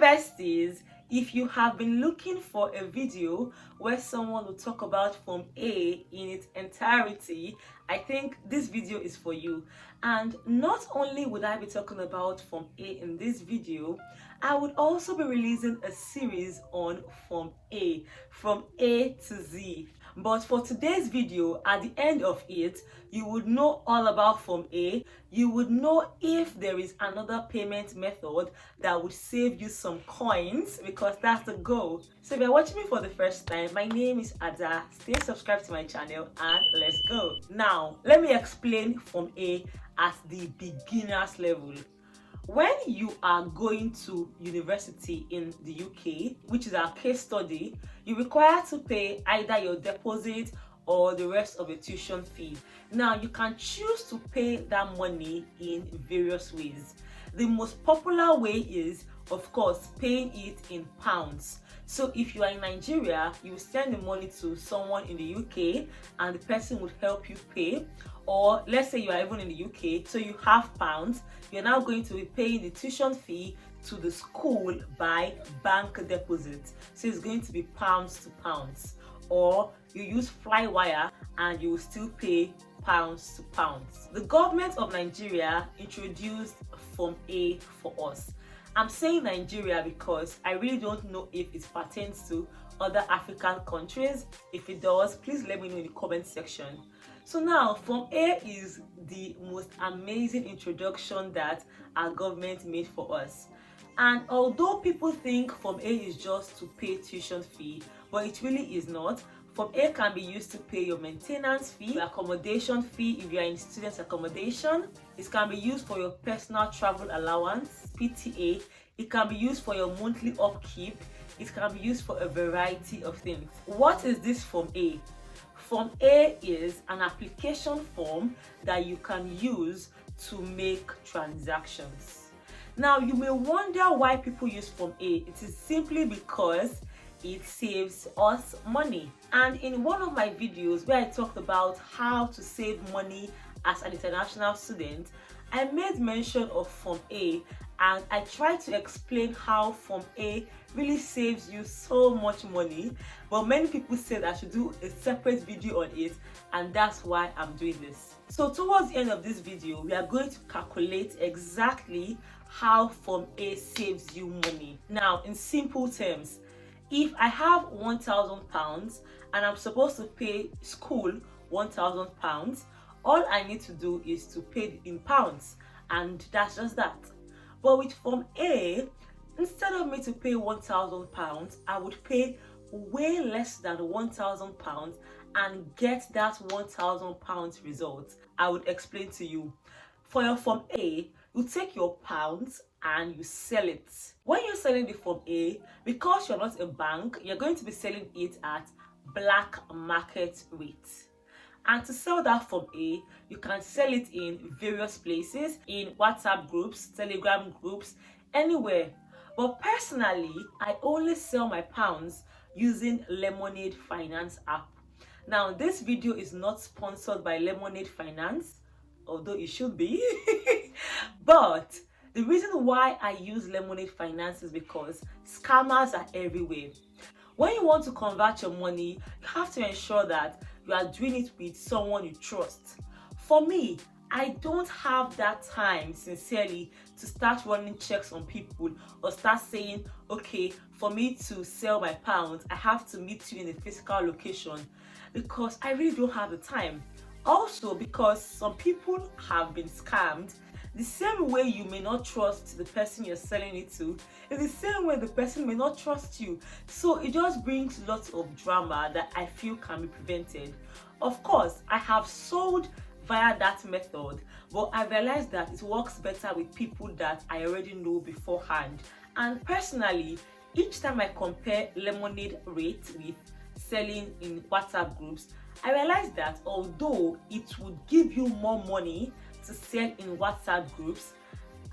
besties, if you have been looking for a video where someone will talk about Form A in its entirety, I think this video is for you. And not only would I be talking about Form A in this video, I would also be releasing a series on Form A, from A to Z. But for today's video, at the end of it, you would know all about Form A. You would know if there is another payment method that would save you some coins, because that's the goal. So if you're watching me for the first time, my name is Ada. Stay subscribed to my channel and let's go. Now, let me explain Form A at the beginner's level. When you are going to university in the UK, which is our case study, you require to pay either your deposit or the rest of the tuition fee. Now, you can choose to pay that money in various ways. The most popular way is, of course, paying it in pounds. So if you are in Nigeria, you send the money to someone in the UK and the person would help you pay. Or let's say you are even in the UK, so you have pounds, you're now going to be paying the tuition fee to the school by bank deposit. So it's going to be pounds to pounds. Or you use Flywire and you will still pay pounds to pounds. The government of Nigeria introduced Form A for us. I'm saying Nigeria because I really don't know if it pertains to other African countries. If it does, please let me know in the comment section. So now, Form A is the most amazing introduction that our government made for us. And although people think Form A is just to pay tuition fee, but it really is not. Form A can be used to pay your maintenance fee, your accommodation fee if you are in student accommodation. It can be used for your personal travel allowance, PTA. It can be used for your monthly upkeep. It can be used for a variety of things. What is this Form A? Form A is an application form that you can use to make transactions. Now, you may wonder why people use Form A. It is simply because it saves us money. And in one of my videos where I talked about how to save money as an international student, I made mention of Form A and I tried to explain how Form A really saves you so much money. But many people said I should do a separate video on it, and that's why I'm doing this. So towards the end of this video, we are going to calculate exactly how Form A saves you money. Now, in simple terms, if I have £1,000 and I'm supposed to pay school £1,000, all I need to do is to pay in pounds, and that's just that. But with Form A, instead of me to pay £1,000, I would pay way less than £1,000 and get that £1,000 result. I would explain to you. For your Form A, you take your pounds and you sell it. When you're selling the Form A, because you're not a bank, you're going to be selling it at black market rate. And to sell that Form A, you can sell it in various places, in WhatsApp groups, Telegram groups, anywhere. But personally, I only sell my pounds using Lemonade Finance app. Now, this video is not sponsored by Lemonade Finance, although it should be. But the reason why I use Lemonade Finance is because scammers are everywhere. When you want to convert your money, you have to ensure that you are doing it with someone you trust. For me, I don't have that time, sincerely, to start running checks on people or start saying, okay, for me to sell my pounds, I have to meet you in a physical location, because I really don't have the time. Also, because some people have been scammed. The same way you may not trust the person you're selling it to is the same way the person may not trust you. So it just brings lots of drama that I feel can be prevented. Of course, I have sold via that method, but I realized that it works better with people that I already know beforehand. And personally, each time I compare Lemonade rate with selling in WhatsApp groups, I realized that although it would give you more money to sell in WhatsApp groups,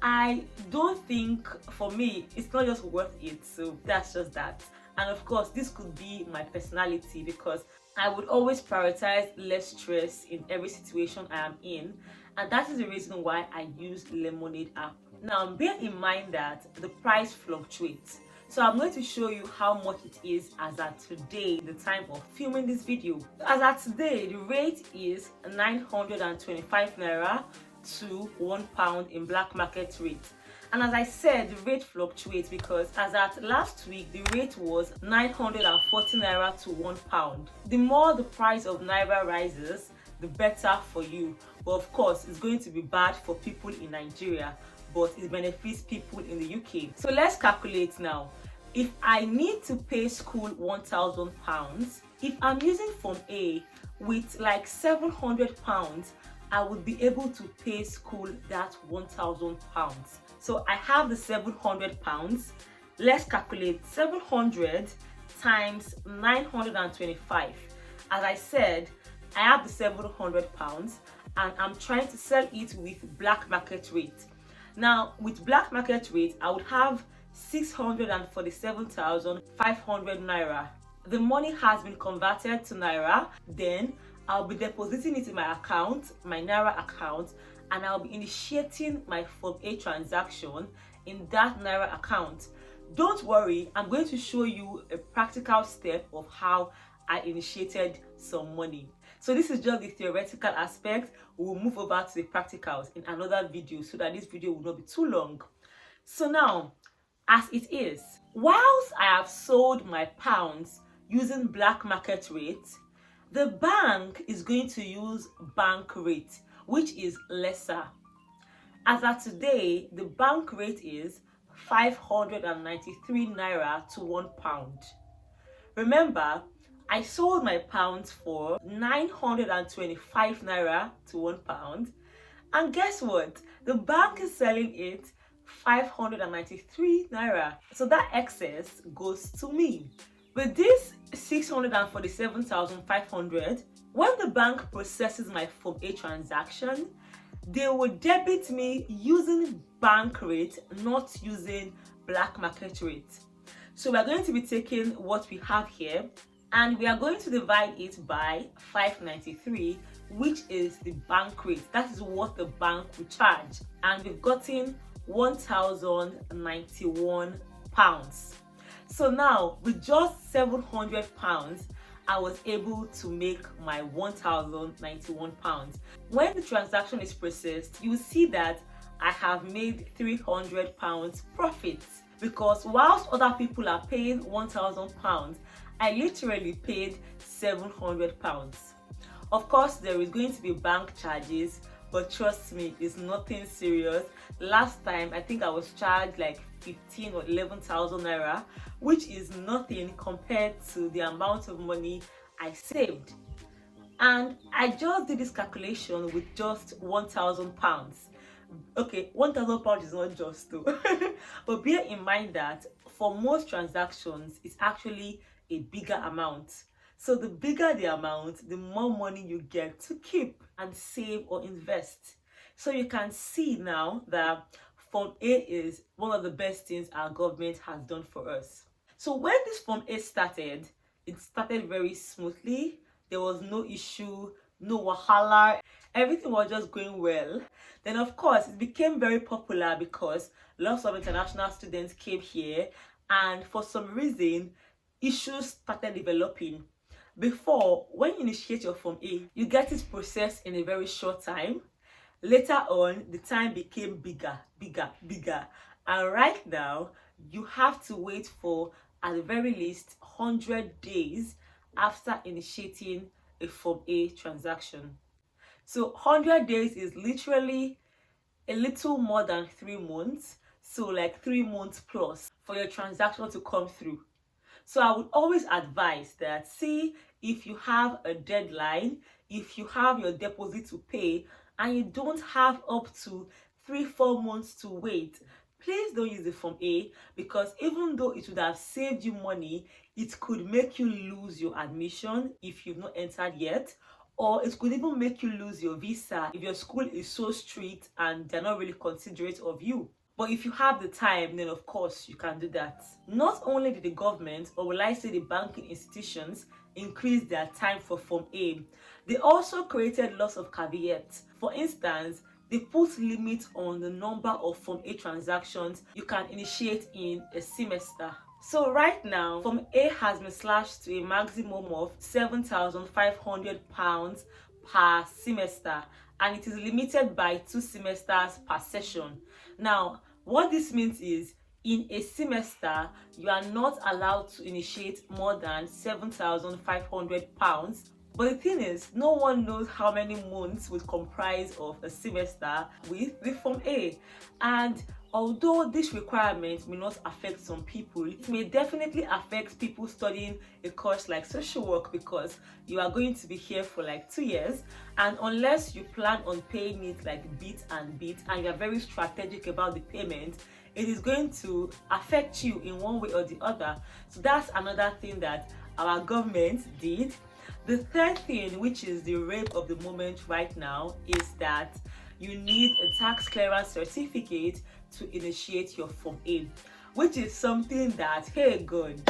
I don't think, for me, it's not just worth it. So that's just that. And of course, this could be my personality, because I would always prioritize less stress in every situation I am in, and that is the reason why I use Lemonade app. Now bear in mind that the price fluctuates. So I'm going to show you how much it is as at today, the time of filming this video. As at today, the rate is 925 naira to £1 in black market rate. And as I said, the rate fluctuates because as at last week, the rate was 940 naira to £1. The more the price of naira rises, the better for you. But of course, it's going to be bad for people in Nigeria, but it benefits people in the UK. So let's calculate now. If I need to pay school £1,000, if I'm using Form A with like £700, I would be able to pay school that £1,000. So I have the £700. Let's calculate 700 times 925. As I said, I have the £700 and I'm trying to sell it with black market rate. Now, with black market rate, I would have 647,500 naira. The money has been converted to naira. Then I'll be depositing it in my account, my naira account, and I'll be initiating my Form A transaction in that naira account. Don't worry, I'm going to show you a practical step of how I initiated some money. So this is just the theoretical aspect. We'll move over to the practicals in another video so that this video will not be too long. So now, as it is, whilst I have sold my pounds using black market rate, the bank is going to use bank rate, which is lesser. As of today, the bank rate is 593 naira to £1. Remember, I sold my pounds for 925 naira to £1. And guess what? The bank is selling it 593 naira. So that excess goes to me. With this 647,500, when the bank processes my Form A transaction, they will debit me using bank rate, not using black market rate. So we're going to be taking what we have here and we are going to divide it by 593, which is the bank rate. That is what the bank will charge. And we've gotten £1,091. So now with just £700, I was able to make my £1,091. When the transaction is processed, you will see that I have made £300 profit, because whilst other people are paying £1,000, I literally paid £700. Of course, there is going to be bank charges, but trust me, it's nothing serious. Last time, I think I was charged like 15 or 11,000 naira, which is nothing compared to the amount of money I saved. And I just did this calculation with just £1,000. Okay, £1,000 is not just though. But bear in mind that for most transactions, it's actually a bigger amount. So the bigger the amount, the more money you get to keep and save or invest. So you can see now that Form A is one of the best things our government has done for us. So when this Form A started, it started very smoothly. There was no issue, no wahala. Everything was just going well. Then of course, it became very popular because lots of international students came here, and for some reason, issues started developing. Before, when you initiate your Form A, you get it processed in a very short time. Later on, the time became bigger. And right now, you have to wait for, at the very least, 100 days after initiating a Form A transaction. So 100 days is literally a little more than 3 months. So like 3 months plus for your transaction to come through. So I would always advise that, see, if you have a deadline, if you have your deposit to pay, and you don't have up to 3-4 months to wait, please don't use the Form A, because even though it would have saved you money, it could make you lose your admission if you've not entered yet, or it could even make you lose your visa if your school is so strict and they're not really considerate of you. But if you have the time, then of course you can do that. Not only did the government, or will I say the banking institutions, increase their time for Form A, they also created lots of caveats. For instance, they put limits on the number of Form A transactions you can initiate in a semester. So right now, Form A has been slashed to a maximum of £7,500 per semester, and it is limited by 2 semesters per session. Now, what this means is, in a semester, you are not allowed to initiate more than £7,500. But the thing is, no one knows how many months would comprise of a semester with the Form A. And although this requirement may not affect some people, it may definitely affect people studying a course like social work, because you are going to be here for like 2 years, and unless you plan on paying it like bit and bit and you're very strategic about the payment, it is going to affect you in one way or the other. So that's another thing that our government did. The third thing, which is the rave of the moment right now, is that you need a tax clearance certificate to initiate your Form A, which is something that, hey God,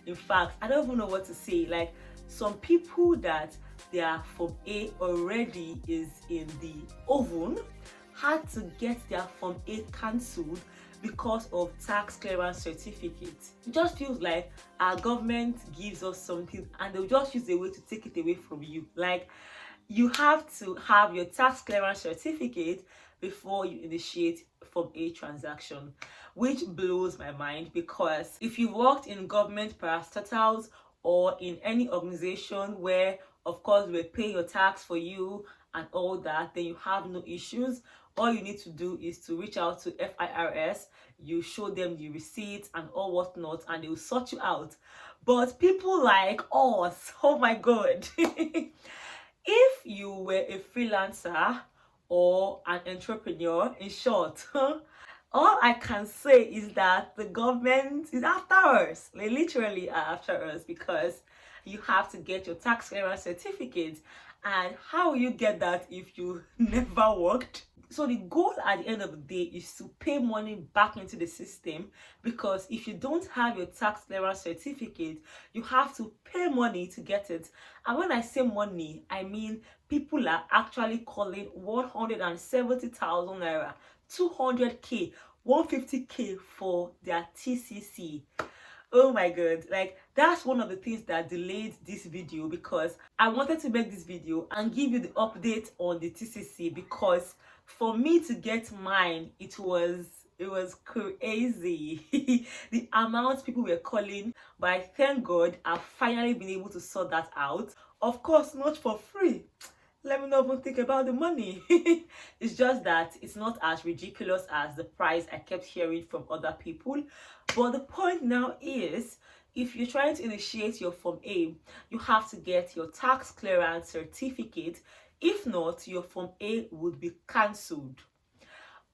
in fact, I don't even know what to say. Like, some people that their Form A already is in the oven had to get their Form A cancelled because of tax clearance certificate. It just feels like our government gives us something and they'll just use a way to take it away from you. Like, you have to have your tax clearance certificate before you initiate Form A transaction, which blows my mind, because if you worked in government parastatals or in any organization where, of course, they pay your tax for you and all that, then you have no issues. All you need to do is to reach out to FIRS, you show them the receipts and all whatnot, and they will sort you out. But people like us, oh my God, if you were a freelancer or an entrepreneur, in short, all I can say is that the government is after us. They literally are after us, because you have to get your tax clearance certificate. And how will you get that if you never worked? So the goal at the end of the day is to pay money back into the system, because if you don't have your tax clearance certificate, you have to pay money to get it. And when I say money, I mean people are actually calling 170,000 naira, 200k, 150k for their TCC. Oh my God, like, that's one of the things that delayed this video, because I wanted to make this video and give you the update on the TCC, because for me to get mine, it was crazy. The amount people were calling, but I thank God I've finally been able to sort that out. Of course, not for free. Let me not even think about the money. It's just that it's not as ridiculous as the price I kept hearing from other people. But the point now is, if you're trying to initiate your Form A, you have to get your tax clearance certificate. If not, your Form A would be cancelled.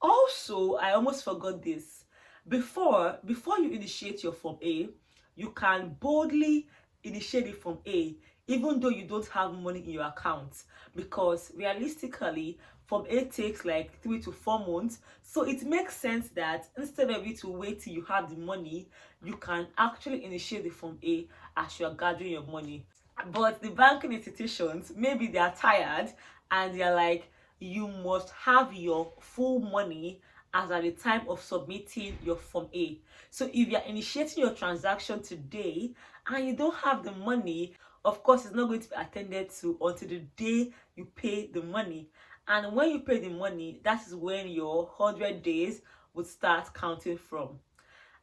Also, I almost forgot this. Before you initiate your Form A, you can boldly initiate the Form A even though you don't have money in your account, because realistically Form A takes like 3 to 4 months. So it makes sense that instead of you to wait till you have the money, you can actually initiate the Form A as you are gathering your money. But the banking institutions, maybe they are tired and they're like, you must have your full money as at the time of submitting your Form A. So if you're initiating your transaction today and you don't have the money, of course it's not going to be attended to until the day you pay the money. And when you pay the money, that is when your 100 days would start counting from.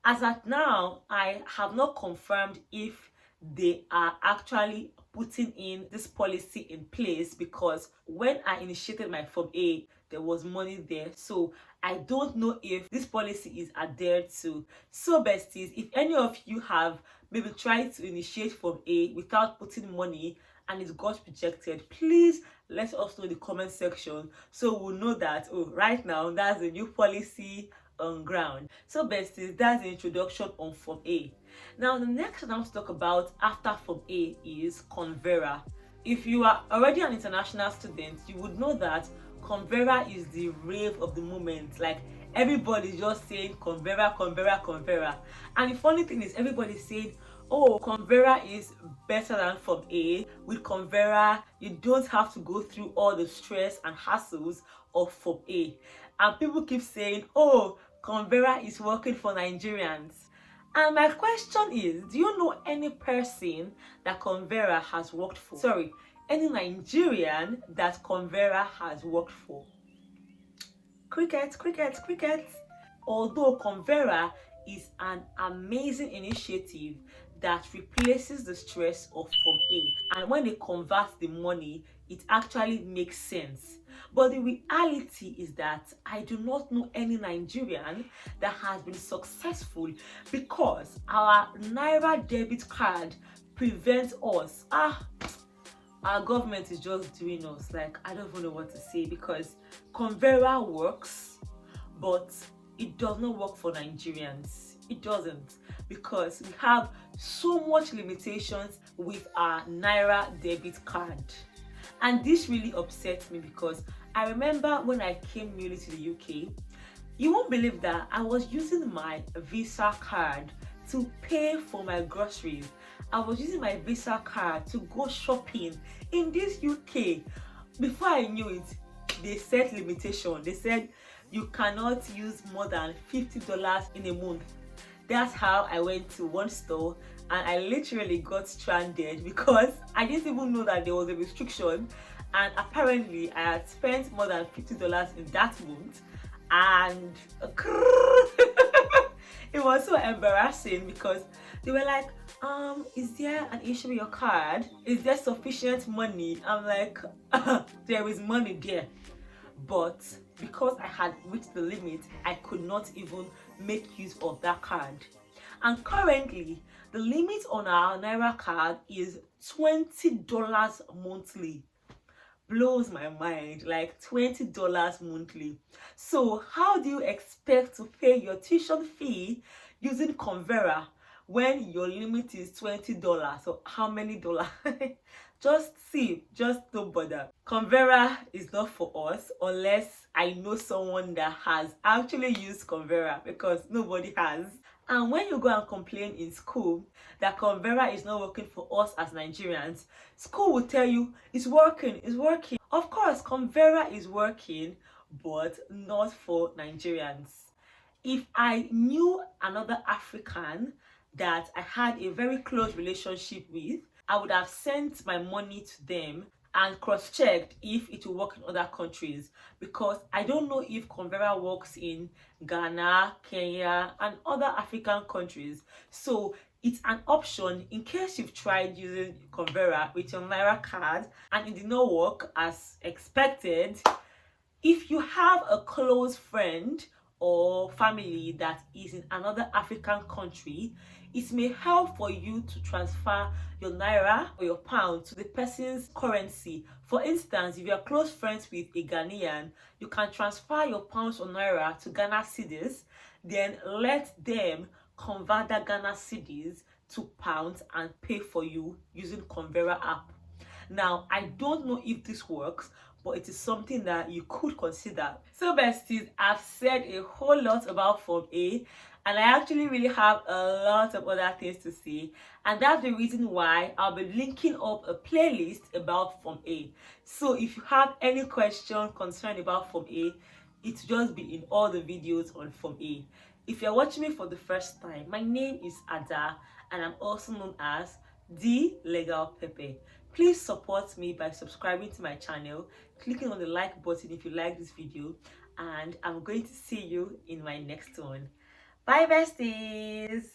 As at now, I have not confirmed if they are actually putting in this policy in place, because when I initiated my Form A, there was money there. So I don't know if this policy is adhered to. So besties, if any of you have maybe tried to initiate Form A without putting money and it got rejected, please let us know in the comment section, so we'll know that, oh, right now that's a new policy on ground. So besties, that's the introduction on Form A. Now the next thing I want to talk about after Form A is Convera. If you are already an international student, you would know that Convera is the rave of the moment. Like, everybody's just saying Convera, Convera, Convera. And the funny thing is, everybody's saying, oh, Convera is better than from A. With Convera, you don't have to go through all the stress and hassles of from A. And people keep saying, oh, Convera is working for Nigerians. And my question is, do you know any person that Convera has worked for? Sorry, any Nigerian that Convera has worked for? Cricket, cricket, cricket. Although Convera is an amazing initiative that replaces the stress of Form A, and when they convert the money, it actually makes sense. But the reality is that I do not know any Nigerian that has been successful because our Naira debit card prevents us. Our government is just doing us, like, I don't even know what to say, because Convera works, but it does not work for Nigerians. It doesn't, because we have so much limitations with our Naira debit card. And this really upsets me because I remember when I came newly to the UK, you won't believe that I was using my Visa card to pay for my groceries. I was using my Visa card to go shopping in this UK. Before I knew it, they set limitation. They said you cannot use more than $50 in a month. That's how I went to one store and I literally got stranded because I didn't even know that there was a restriction, and apparently I had spent more than $50 in that month, and it was so embarrassing because they were like, is there an issue with your card? Is there sufficient money? I'm like, there is money there. But because I had reached the limit, I could not even make use of that card. And currently, the limit on our Naira card is $20 monthly. Blows my mind, like $20 monthly. So how do you expect to pay your tuition fee using Convera when your limit is $20? So how many dollars? Just don't bother. Convera is not for us unless I know someone that has actually used Convera, because nobody has. And when you go and complain in school that Convera is not working for us as Nigerians, school will tell you it's working, it's working. Of course, Convera is working, but not for Nigerians. If I knew another African that I had a very close relationship with, I would have sent my money to them and cross-checked if it will work in other countries, because I don't know if Convera works in Ghana, Kenya, and other African countries. So it's an option in case you've tried using Convera with your Naira card and it did not work as expected. If you have a close friend or family that is in another African country, it may help for you to transfer your Naira or your pound to the person's currency. For instance, if you are close friends with a Ghanaian, you can transfer your pounds or Naira to Ghana cedis, then let them convert the Ghana cedis to pounds and pay for you using Convera app. Now, I don't know if this works, but it is something that you could consider. So besties, I've said a whole lot about Form A, and I actually really have a lot of other things to say, and that's the reason why I'll be linking up a playlist about Form A. So if you have any question concerned about Form A, it's just be in all the videos on Form A. If you're watching me for the first time, my name is Ada, and I'm also known as The Legal Pepe. Please support me by subscribing to my channel, clicking on the like button if you like this video, and I'm going to see you in my next one. Bye besties!